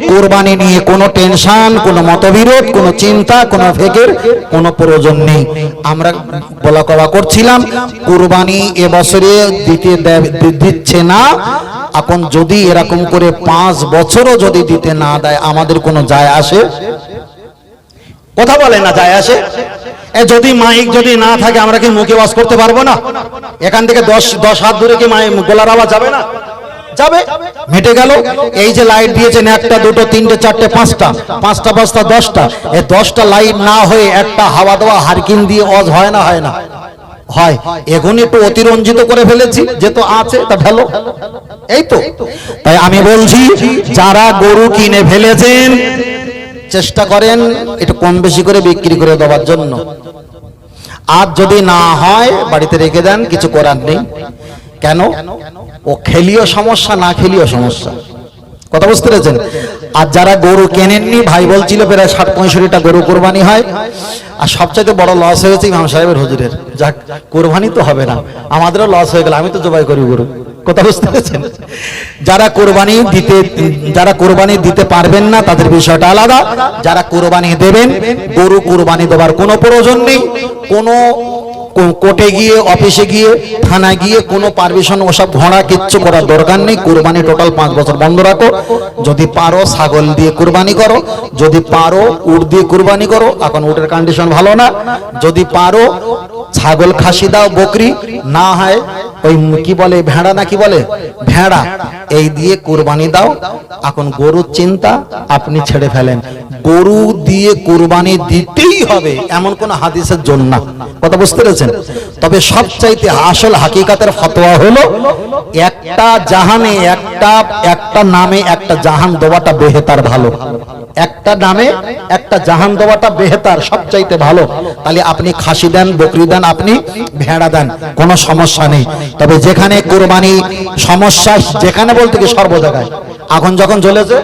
কুরবানি নিয়ে কোনো টেনশন, কোনো মতবিরোধ, কোনো চিন্তা, কোনো ফিকির, কোনো প্রয়োজন নেই। আমরা বলা কওয়া করছিলাম কুরবানি এবছরে দিচ্ছে না। এখন যদি এরকম করে 5 বছরও যদি দিতে না দেয় আমাদের কোনো যায় আসে? কথা বলে না যায় আসে? যদি মাইক যদি না থাকে আমরা কি মুখে ওয়াজ করতে পারবো না? এখান থেকে 10 হাত দূরে কি গলার আওয়াজ যাবে না? যাবে, মিটে গেল। এই যে লাইট দিয়েছেন 1টা 2টো 3টে 4টে 5টা 10টা, এই 10টা লাইট না হয়ে একটা হাওয়া দেওয়া হারকিন দিয়ে ওয়াজ হয় না? হয় না? হয়। এখন একটু অতিরঞ্জিত করে ফেলেছি, যে তো আছে তা ঢালো, এই তো। তাই আমি বলছি যারা গরু কিনে ফেলেছেন চেষ্টা করেন একটু কম বেশি করে বিক্রি করে দেওয়ার জন্য। আর যদি না হয় বাড়িতে রেখে দেন, কিছু করার নেই। কেন? ও খেলিও সমস্যা, না খেলিও সমস্যা। কথা বুঝতে পেরেছেন? আর যারা গরু কেনেননি, ভাই বলছিল প্রায় 60-65টা গরু কোরবানি হয়। আর সবচাইতে বড় লস হয়েছে ইমাম সাহেবের হুজুরের। যাক, কোরবানি তো হবে না, আমাদেরও লস হয়ে গেল, আমি তো জবাই করি গরু। কথা বুঝতে পেরেছেন? যারা কোরবানি দিতে পারবেন না তাদের বিষয়টা আলাদা। যারা কোরবানি দেবেন, গরু কোরবানি দেওয়ার কোনো প্রয়োজন নেই। কোনো কোর্টে গিয়ে, অফিসে গিয়ে, থানায় গিয়ে কোনো পারমিশন ওসব ঘোড়া কিচ্ছু করার দরকার নেই। কুরবানি টোটাল 5 বছর বন্ধ রাখো। যদি পারো ছাগল দিয়ে কুরবানি করো, যদি পারো উট দিয়ে কুরবানি করো। এখন উটের কন্ডিশন ভালো না। যদি পারো ছাগল খাসি দাও, বকরি না হয় ওই কি বলে ভেড়া, না কি বলে ভেড়া, এই দিয়ে কুরবানি দাও। এখন গরুর চিন্তা আপনি ছেড়ে ফেলেন। গরু দিয়ে কুরবানি দিতেই হবে এমন কোন হাদিসের জন্য না। কথা বুঝতে পেরেছেন? তবে সবচাইতে আসল হাকিকাতের ফতোয়া হলো একটা জাহানে একটা নামে একটা জাহান দেওয়াটা বেহেতার ভালো। একটা নামে একটা জাহান দেওয়াটা বেহেতার, সবচাইতে ভালো। তাহলে আপনি খাসি দেন, বকরি দেন, আপনি ভেড়া দেন, কোনো সমস্যা নেই। তবে যেখানে কুরবানি সমস্যা, যেখানে বলতে কি সর্ব জায়গায় এখন যখন জ্বলেছে,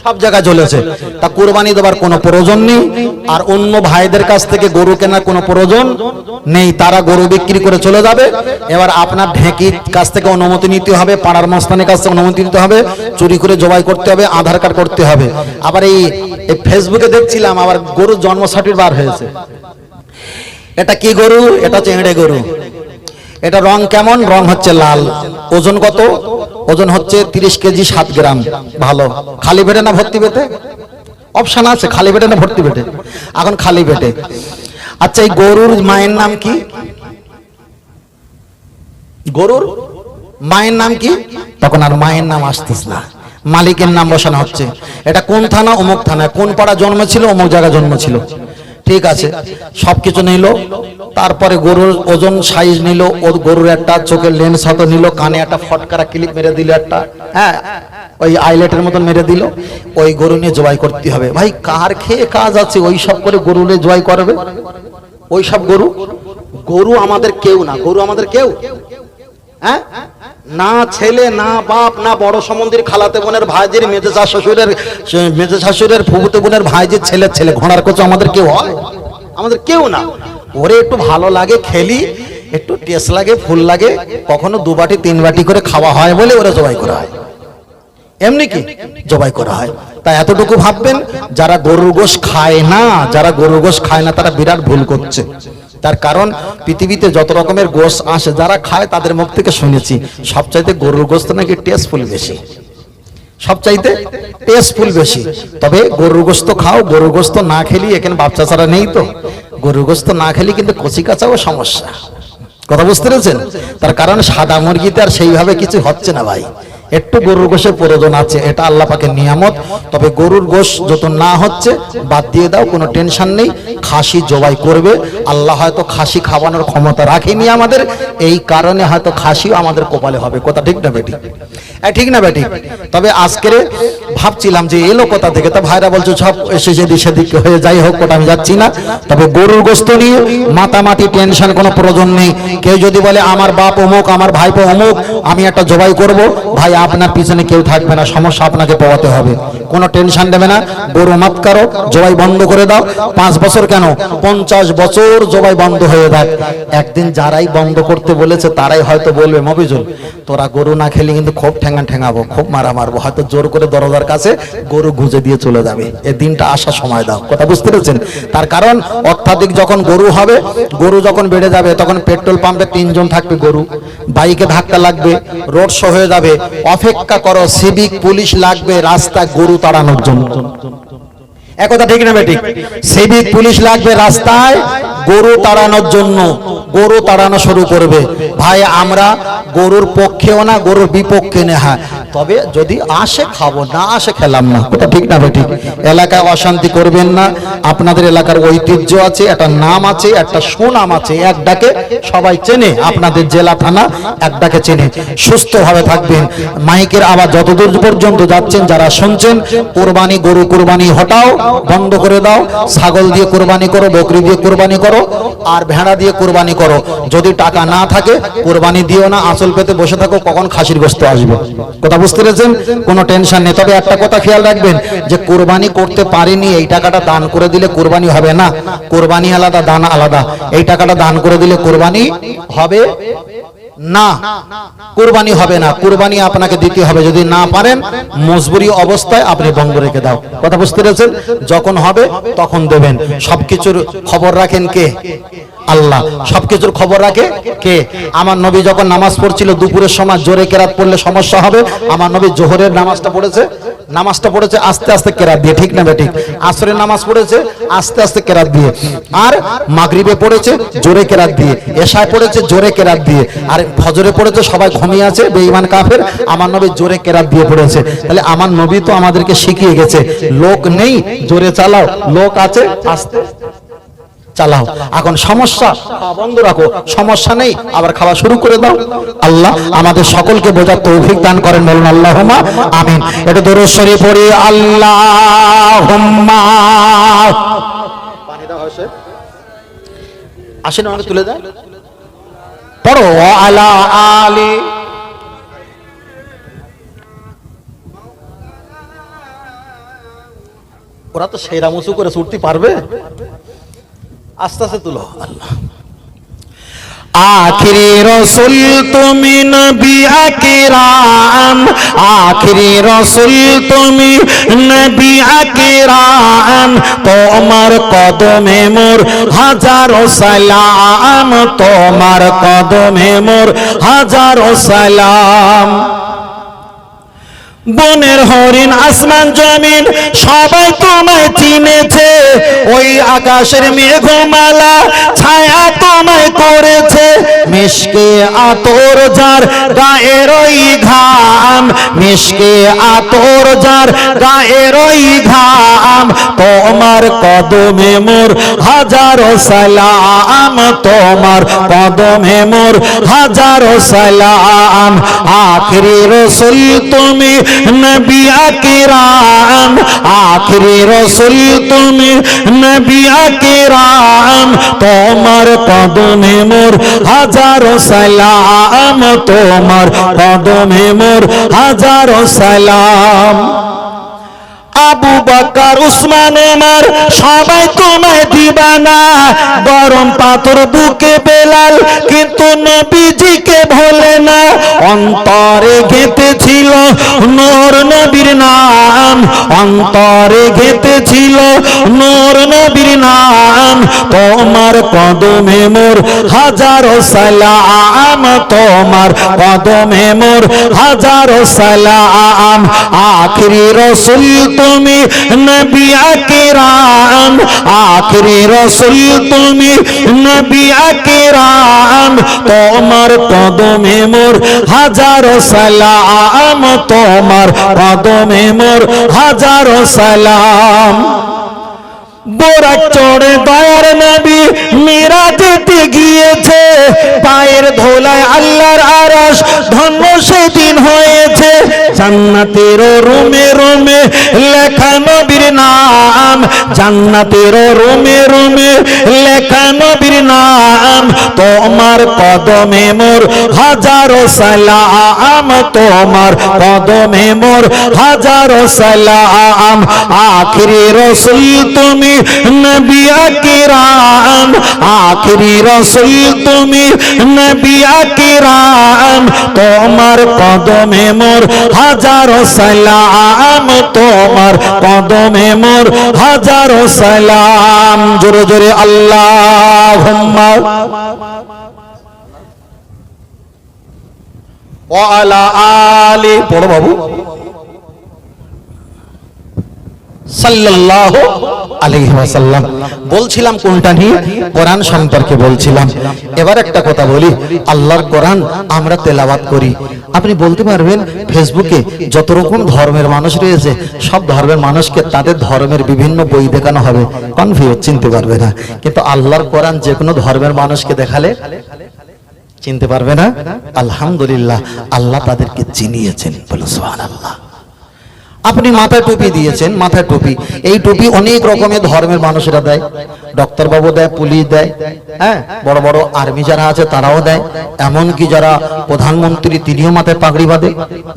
সব জায়গায় জ্বলেছে, তা কুরবানি দেওয়ার কোনো প্রয়োজন নেই। আর অন্য ভাইদের কাছ থেকে গরু কেনার কোনো প্রয়োজন নেই, তারা গরু বিক্রি করে চলে যাবে। এবার আপনার ঢেকির কাছ থেকে অনুমতি নিতে হবে, পাড়ার মস্তানের কাছ থেকে অনুমতি নিতে হবে, চুরি করে জবাই করতে হবে, আধার কার্ড করতে হবে। আবার এই ফেসবুকে দেখছিলাম আবার গরুর জন্ম সার্টিফিকেট বার হয়েছে। এটা কি গরু? এটা চেংড়ে গরু। এটা রং কেমন? রং হচ্ছে লাল। ওজন কত? ওজন হচ্ছে 30 কেজি 7 গ্রাম। ভালো। খালি পেটে না ভর্তি পেটে? অপশন আছে, খালি পেটে না ভর্তি পেটে? এখন খালি পেটে। আচ্ছা, এই গরুর মায়ের নাম কি? গরুর মায়ের নাম কি? তখন আর মায়ের নাম আসতেছে না, মালিকের নাম বসানো হচ্ছে। এটা কোন থানা? অমুক থানায়। কোন পাড়া জন্ম ছিল? অমুক জায়গায় জন্ম ছিল। ঠিক আছে, সবকিছু নিল। তারপরে গরুর ওজন সাইজ নিল, ও গরুর একটা চোখের লেন্স হতো নিল, কানে একটা ফটকারা ক্লিপ মেরে দিল, একটা হ্যাঁ ওই আইলেটের মতন মেরে দিল। ওই গরু নিয়ে জবাই করতে হবে। ভাই কার খেয়ে কাজ আছে ওই সব করে গরু নিয়ে জবাই করবে? ওই সব গরু আমাদের কেউ না। গরু আমাদের কেউ, হ্যাঁ, না ছেলে, না বাপ, না বড় সম্বন্ধীর খালাতে বোনের ভাইজির, মেজে শাশুড়ের ফুফুতে বোনের ভাইজির ছেলে। ঘোড়ার কোচ আমাদের কেউ হয়? আমাদের কেউ না। ওরে একটু ভালো লাগে, খেলি, একটু টেস্ট লাগে, ফুল লাগে, কখনো 2 বাটি 3 বাটি করে খাওয়া হয় বলে ওরা জবাই করা হয়। এমনি কি জবাই করা হয়? তাই এতটুকু ভাববেন, যারা গরুর গোশত খায় না, তারা বিরাট ভুল করছে। তার কারণ পৃথিবীতে যত রকমের গোশত আসে, যারা খায় তাদের মুখ থেকে শুনেছি সবচাইতে গরুর গোশত নাকি টেস্টফুল বেশি, সবচাইতে টেস্টফুল বেশি। তবে গরুর গোশত খাও, গরুর গোশত না খেলি, এখানে বাচ্চা ছাড়া নেই তো, গরুর গোশত না খেলি কিন্তু কচি কাঁচাও সমস্যা। কথা বুঝতে পেরেছেন? তার কারণ সাদা মুরগিতে আর সেইভাবে কিছু হচ্ছে না ভাই, একটু গরুর গোশের প্রয়োজন আছে, এটা আল্লাহ পাকের নিয়ামত। তবে গরুর গোশ যত না হচ্ছে বাদ দিয়ে দাও, কোনো টেনশন নেই। খাসি জবাই করবে, আল্লাহ হয়তো খাসি খাওয়ানোর ক্ষমতা রাখেনি আমাদের, এই কারণে হয়তো খাসিও আমাদের কপালে হবে। কথা ঠিক না বেটি? ঠিক না বেটি? তবে আজকের ভাবছিলাম যে এলো কোথা থেকে, তা ভাইরা বলছে সব এসে সেদিক হয়ে যাই হোক, ওটা আমি যাচ্ছি না। তবে গরুর গোশত নিয়ে মাতামাতি টেনশন কোনো প্রয়োজন নেই। কেউ যদি বলে আমার বাপ অমুক, আমার ভাইপো অমুক, আমি একটা জবাই করব, ভাই আপনার পিছনে কেউ থাকবে না, সমস্যা আপনাকে পোহাতে হবে। কোনো টেনশন নেবে না, গরু মাত করো, জবাই বন্ধ করে দাও। 5 বছর কেন, 50 বছর জবাই বন্ধ হয়ে যাক। একদিন যারাই বন্ধ করতে বলেছে তারাই হয়তো বলবে, মফিজুল তোরা গরু না খেলে কিন্তু খুব ঠেঙাবো, খুব মারা মারবো, হয়তো জোর করে দরজার কাছে গরু গুঁজে দিয়ে চলে যাবে। এই দিনটা আসার সময় দাও, কথা বুঝতে পেরেছেন? তার কারণ অত্যাধিক যখন গরু হবে, গরু যখন বেড়ে যাবে, তখন পেট্রোল পাম্পে 3 জন থাকবে গরু, বাইকে ধাক্কা লাগবে, রোড শো হয়ে যাবে। অপেক্ষা করো, সিভিক পুলিশ লাগবে রাস্তায় গরু তাড়ানোর জন্য। একথা ঠিক না বেঠিক? সিভিক পুলিশ লাগবে রাস্তায় গরু তাড়ানোর জন্য, গরু তাড়ানো শুরু করবে। ভাই আমরা গরুর পক্ষেও না, গরুর বিপক্ষে না, হ্যাঁ তবে যদি আসে খাবো, না আসে খেলাম না, কথা ঠিক না বেঠিক? এলাকায় অশান্তি করবেন না। আপনাদের এলাকার ঐতিহ্য আছে, একটা নাম আছে, একটা সুনাম আছে, এক ডাকে সবাই চেনে, আপনাদের জেলা থানা এক ডাকে চেনে। সুস্থভাবে থাকবেন। মাইকের আবার যতদূর পর্যন্ত যাচ্ছেন, যারা শুনছেন, কোরবানি, গরু কোরবানি হটাও, বন্ধ করে দাও। ছাগল দিয়ে কোরবানি করো, বকরি দিয়ে কোরবানি করো, আর ভেড়া দিয়ে কোরবানি করো। যদি টাকা না থাকে কোরবানি দিও না, আঁচল পেতে বসে থাকো, কখন খাসির গোশত আসবে। কথা বুঝতে পেরেছেন? কোনো টেনশন নেই। তবে একটা কথা খেয়াল রাখবেন, যে কোরবানি করতে পারেনি এই টাকাটা দান করে দিলে কোরবানি হবে না। কোরবানি আলাদা, দান আলাদা। এই টাকাটা দান করে দিলে কোরবানি হবে না, কুরবানি হবে না। কুরবানি আপনাকে দিতে হবে, যদি না পারেন মজবুরি অবস্থায় আপনি বন্ধ রেখে দাও। কথা বুঝতে পেরেছেন? যখন হবে তখন দেবেন। সবকিছুর খবর রাখেন কে? আল্লাহ। সবকিছুর খবর রাখে কে? আমার নবী যখন নামাজ পড়ছিল দুপুরের সময় জোরে কেরাত পড়লে সমস্যা হবে, আমার নবী জোহরের নামাজটা পড়েছে আস্তে আস্তে কেরাত দিয়ে, ঠিক না বেঠিক? আসরের নামাজ পড়েছে আস্তে আস্তে কেরাত দিয়ে, আর মাগরিবে পড়েছে জোরে কেরাত দিয়ে, এশায় পড়েছে জোরে কেরাত দিয়ে, আর ফজরে পড়েছে সবাই ঘুমিয়ে আছে বেঈমান কাফের, আমার নবী জোরে কেরাত দিয়ে পড়েছে। তাহলে আমার নবী তো আমাদেরকে শিখিয়ে গেছে, লোক নেই জোরে চালাও, লোক আছে আস্তে চালাও। এখন সমস্যা, বন্ধ রাখো, সমস্যা নেই, আবার খাওয়া শুরু করে দাও। আল্লাহ আমাদের সকলকে বোঝার তৌফিক দান করেন, বলুন আল্লাহুম্মা আমিন। এটা দরুদ শরীফ পড়ি, আল্লাহুম্মা। পানিটা হয়েছে, আসেন আমাকে তুলে দেন, পড়ো আলা আলি। ওরা তো সেরা মুসু করে ছুটতে পারবে, আস্তে আস্তে তুলো। আল্লাহ আখিরি রসুল তুমি নবী আকরাম, আখিরি রসুল তুমি নবী আকরাম, তোমার কদমে মোর হাজারো সালাম, তোমার কদমে মোর হাজারো সালাম। বনের হরিণ আসমান জমিন সবাই তোমায় চিনেছে, ওই আকাশের মেঘমালা ছায়া তোমায় করেছে। মিশকে আতর যার গায়ের ওই ঘাম, মিশকে আতর যার গায়ের ওই ঘাম, তোমার কদমে মোর হাজারো সালাম, তোমার কদমে মোর হাজারো সালাম। আখিরি রসুল তুমি নবী আকরাম, আখিরি রসুল তুমি নবী আকরাম, তোমার কদমে মোর হাজারো সালাম, তোমার কদমে মোর হাজারো সালাম। আবু বকর উসমান ওমর সবাই তোমায় দিবানা, গরম পাথর বুকে বেলাল কিন্তু নবীজিকে ভোলে না। অন্তরে গেঁথেছিল নূর নবীর নাম, অন্তরে গেঁথেছিল নূর নবীর নাম, তোমার কদমে মোর হাজারো সালাম, তোমার কদমে মোর হাজারো সালাম। আখিরি রসুল তুমি নবী আকরাম, আখিরি রসুল তুমি নবী আকরাম, তোমার কদমে মোর হাজারো সালাম, তোমার কদমে মোর হাজারো সালাম। বোরা চড়ে দয়ার নবী মিরাজেতে গিয়েছে, পায়ের ধোলায় আল্লাহর আরশ ধন্য সেদিন হয়েছে। জান্নাতের রুমে রুমে লেখা নবীর নাম, জান্নাতের রুমে রুমে লেখা নবীর নাম, তোমার কদমে মোর হাজারো সালাম, তোমার কদমে মোর হাজারো সালাম। আখিরি রাসূল তুমি নবী আকরাম, আখিরি রাসূল তুমি নবী আকরাম, তোমার কদমে মোর হাজারো সালাম, তোমার কদমে মোর হাজারো সালাম। জোরে জোরে আল্লাহুম্মা ওয়া আলা আলি, পড়ো বাবু, সাল্লাল্লাহু আলাইহি ওয়াসাল্লাম। বলছিলাম কোনটা নিয়ে? কোরআন সম্পর্কে বলছিলাম। এবার একটা কথা বলি, আল্লাহর কোরআন আমরা তেলাওয়াত করি। আপনি বলতে পারবেন ফেসবুকে যত রকম ধর্মের মানুষ রয়েছে, সব ধর্মের মানুষকে তাদের ধর্মের বিভিন্ন বই দেখানো হবে, কনফিউজ, চিনতে পারবে না। কিন্তু আল্লাহর কোরআন যে কোনো ধর্মের মানুষকে দেখালে চিনতে পারবে না। আলহামদুলিল্লাহ, আল্লাহ তাদেরকে চিনিয়েছেন, বলো সুবহানাল্লাহ। আপনি মাথায় টুপি দিয়েছেন, মাথায় টুপি, এই টুপি অনেক রকমের ধর্মের মানুষেরা দেয়, ডক্টর বাবু দেয়, পুলিশ দেয়, হ্যাঁ, বড় বড় আর্মি যারা আছে তারাও দেয়, এমনকি যারা প্রধানমন্ত্রী তিনিও মাথায় পাগড়ি বাঁধে,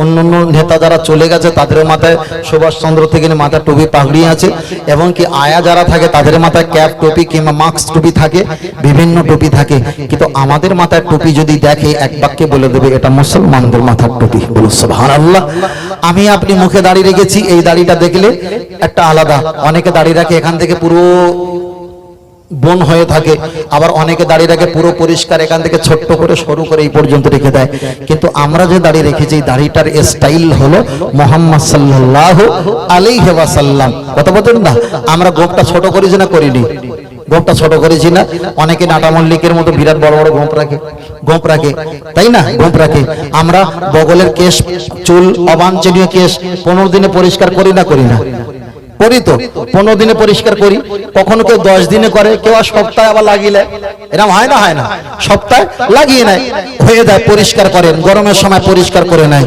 অন্য অন্য নেতা যারা চলে গেছে তাদেরও মাথায় সুভাষচন্দ্র থেকে মাথায় টুপি পাগড়ি আছে, এবং কি আয়া যারা থাকে তাদের মাথায় ক্যাপ টুপি কিংবা মাস্ক টুপি থাকে, বিভিন্ন টুপি থাকে। কিন্তু আমাদের মাথায় টুপি যদি দেখে এক বাক্যে বলে দেবে এটা মুসলমানদের মাথার টুপি, বলো সুবহানাল্লাহ। আমি আপনি মুখে দাঁড়িয়ে রেখেছি, এই দাড়িটা দেখলে একটা আলাদা, অনেকে দাঁড়িয়ে রাখে এখান থেকে পুরো বন হয়ে থাকে, আবার অনেকে দাঁড়িয়ে রাখে পুরো পরিষ্কার, এখান থেকে ছোট্ট করে সরু করে এই পর্যন্ত রেখে দেয়। কিন্তু আমরা যে দাঁড়িয়ে রেখেছি এই দাড়িটার স্টাইল হলো মুহাম্মদ সাল্লাল্লাহু আলাইহি ওয়াসাল্লাম। কথা বলেন না, আমরা গোপটা ছোট করেছি না করিনি? গোপটা ছোট করেছি না? অনেকে নাটা মল্লিকের মতো বিরাট বড় বড় গোপ রাখে, তাই না? গোপ রাখে। আমরা বগলের কেশ, চুল, অবাঞ্ছনীয় কেশ 15 দিনে পরিষ্কার করি না? করি না? করি তো, 15 দিনে পরিষ্কার করি। কখনো কেউ 10 দিনে করে, কেউ আর সপ্তাহে আবার লাগিয়ে নেয়। এরকম হয় না? হয় না? সপ্তাহে লাগিয়ে নেয়, হয়ে যায়, পরিষ্কার করেন, গরমের সময় পরিষ্কার করে নেয়।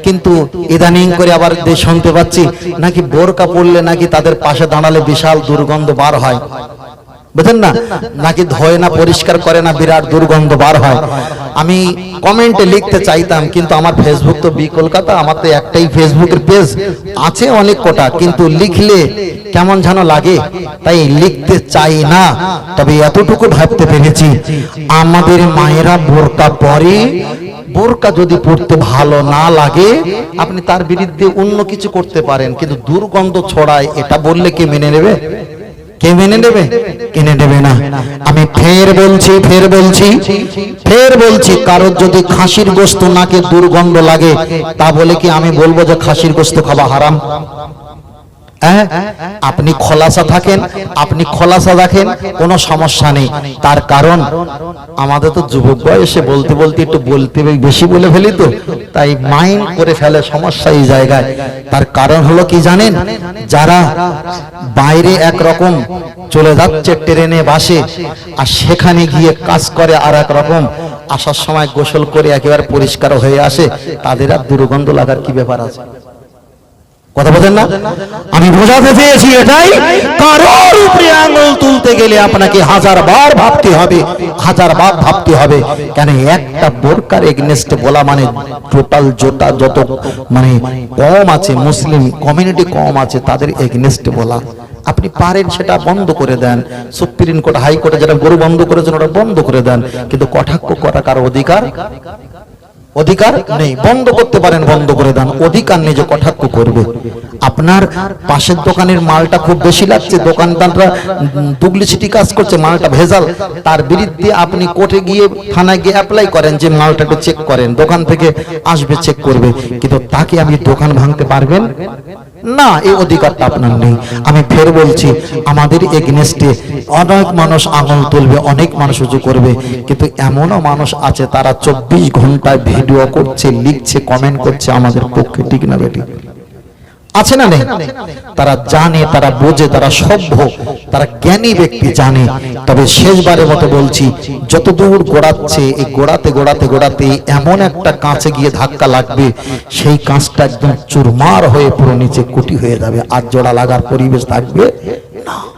কিন্তু ইদানিং করে আবার শুনতে পাচ্ছি নাকি বোরকা পরলে নাকি তাদের পাশে দাঁড়ালে বিশাল দুর্গন্ধ বার হয়, বুঝেন না? নাকি ধোয় না, পরিষ্কার করে না, বিরাট দুর্গন্ধ বার হয়। আমি কমেন্টে লিখতে চাইতাম, কিন্তু আমার ফেসবুক তো বি কলকাতা, আমার তো একটাই ফেসবুকের পেজ আছে, অনেক কোটা, কিন্তু লিখলে কেমন যেন লাগে, তাই লিখতে চাই না। তবে এতটুকু ভাবতে পেরেছি, আমাদের মায়েরা বোরকা পরে, বোরকা যদি পড়তে ভালো না লাগে আপনি তার বিরুদ্ধে অন্য কিছু করতে পারেন, কিন্তু দুর্গন্ধ ছড়ায় এটা বললে কে মেনে নেবে? কে মেনে নেবে? কিনে নেবে না। আমি ফের বলছি, কারোর যদি খাসির গোশত নাকে দুর্গন্ধ লাগে, তা বলে কি আমি বলবো যে খাসির গোশত খাওয়া হারাম? আপনি খোলাসা থাকেন, আপনি খোলাসা রাখেন, কোনো সমস্যা নেই। তার কারণ আমাদের তো যুবক বয়সে বলতে বলতে একটু বলতে বেশি বলে ফেলি, তো তাই মাইন্ড করে ফেলে, সমস্যা এই জায়গায়। তার কারণ হলো কি জানেন? যারা বাইরে একরকম চলে যাচ্ছে ট্রেনে বাসে, আর সেখানে গিয়ে কাজ করে আর এক রকম, আসার সময় গোসল করে একেবারে পরিষ্কার হয়ে আসে, তাদের আর দুর্গন্ধ লাগার কি ব্যাপার আছে? কথা বলেন না? আমি বোঝাতে চেয়েছি এটাই, কারোর উপরে আঙুল তুলতে গেলে আপনাকে 1000 বার ভাবতে হবে, 1000 বার ভাবতে হবে। কেন একটা বোরকার এগনেস্টে বলা মানে টোটাল যত মানে কম আছে, মুসলিম কমিউনিটি কম আছে, তাদের এগনেস্টে বলা। আপনি পারেন সেটা বন্ধ করে দেন, সুপ্রিম কোর্ট, হাইকোর্টে যেটা গরু বন্ধ করেছেন ওটা বন্ধ করে দেন, কিন্তু কটাক্ষ করা কার অধিকার নেই। বন্ধ করতে পারেন, বন্ধ করে দেন, অধিকার নেই যে কটাক্ষ করবে। আপনার পাশের দোকানের মালটা খুব বেশি লাগছে, দোকানদাররা ডুপ্লিসিটি কাজ করছে, মালটা ভেজাল, তার বিরুদ্ধে আপনি কোর্টে গিয়ে, থানায় গিয়ে অ্যাপ্লাই করেন যে মালটা একটু চেক করেন, দোকান থেকে আসবে, চেক করবে, কিন্তু তাকে আপনি দোকান ভাঙতে পারবেন না, এই অধিকারটা আপনার নেই। আমি ফের বলছি, আমাদের এগনেস্টে অনেক মানুষ আঙুল তুলবে, অনেক মানুষ উঁচু করবে, কিন্তু এমনও মানুষ আছে তারা 24 ঘন্টায় ভিডিও করছে, লিখছে, কমেন্ট করছে আমাদের পক্ষে, ঠিক না বেটি? আছে না নেই? তারা জানে, তারা বোঝে, তারা সভ্য, তারা জ্ঞানী ব্যক্তি, জানে। তবে শেষবারের মতো বলছি, যত দূর গোড়াচ্ছে, এই গোড়াতে এমন একটা কাঁচে গিয়ে ধাক্কা লাগবে, সেই কাঁচটা একদম চুরমার হয়ে পুরো নিচে কুটি হয়ে যাবে, আর জোড়া লাগার পরিবেশ থাকবে না।